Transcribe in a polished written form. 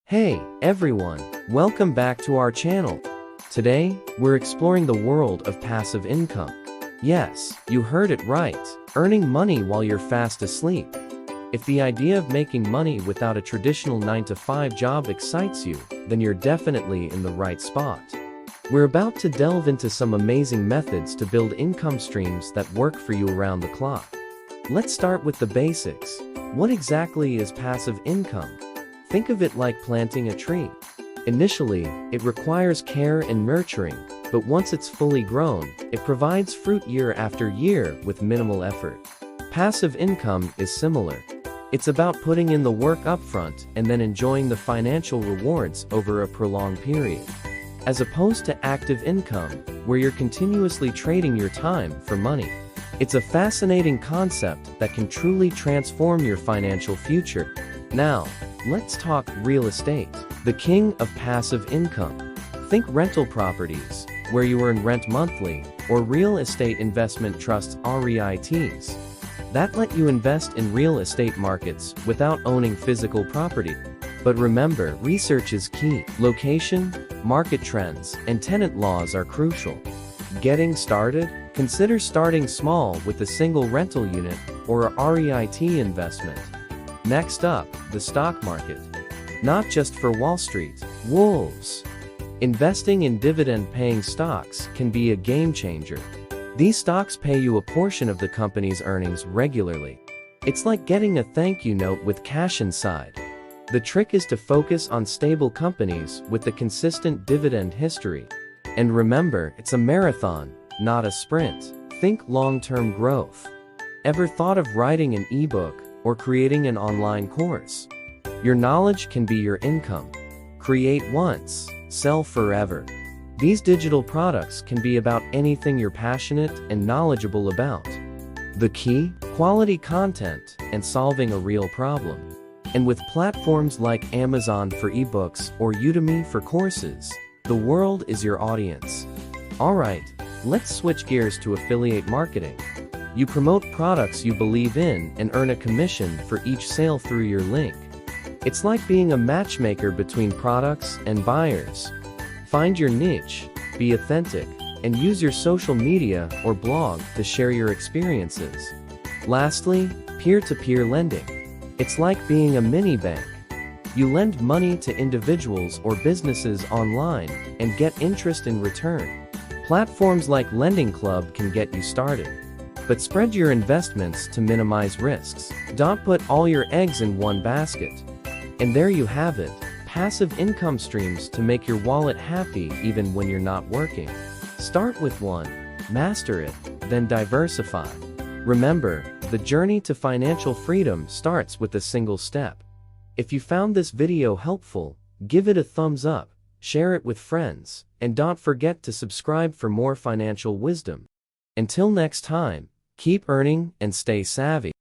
Hey, everyone, welcome back to our channel. Today, we're exploring the world of passive income. Yes, you heard it right, earning money while you're fast asleep. If the idea of making money without a traditional 9-to-5 job excites you, then you're definitely in the right spot. We're about to delve into some amazing methods to build income streams that work for you around the clock. Let's start with the basics. What exactly is passive income? Think of it like planting a tree. Initially, it requires care and nurturing, but once it's fully grown, it provides fruit year after year with minimal effort. Passive income is similar. It's about putting in the work upfront and then enjoying the financial rewards over a prolonged period. As opposed to active income, where you're continuously trading your time for money. It's a fascinating concept that can truly transform your financial future. Now, let's talk real estate, the king of passive income. Think rental properties, where you earn rent monthly, or real estate investment trusts REITs. That let you invest in real estate markets without owning physical property. But remember, research is key. Location, market trends, and tenant laws are crucial. Getting started? Consider starting small with a single rental unit or a REIT investment. Next up, the stock market. Not just for Wall Street, wolves. Investing in dividend-paying stocks can be a game changer. These stocks pay you a portion of the company's earnings regularly. It's like getting a thank you note with cash inside. The trick is to focus on stable companies with a consistent dividend history. And remember, it's a marathon, not a sprint. Think long-term growth. Ever thought of writing an ebook or creating an online course? Your knowledge can be your income. Create once, sell forever. These digital products can be about anything you're passionate and knowledgeable about. The key? Quality content and solving a real problem. And with platforms like Amazon for ebooks or Udemy for courses, the world is your audience. Alright, let's switch gears to affiliate marketing. You promote products you believe in and earn a commission for each sale through your link. It's like being a matchmaker between products and buyers. Find your niche, be authentic, and use your social media or blog to share your experiences. Lastly, peer-to-peer lending. It's like being a mini bank. You lend money to individuals or businesses online and get interest in return. Platforms like Lending Club can get you started. But spread your investments to minimize risks. Don't put all your eggs in one basket. And there you have it, passive income streams to make your wallet happy even when you're not working. Start with one, master it, then diversify. Remember, the journey to financial freedom starts with a single step. If you found this video helpful, give it a thumbs up, share it with friends, and don't forget to subscribe for more financial wisdom. Until next time, keep earning and stay savvy.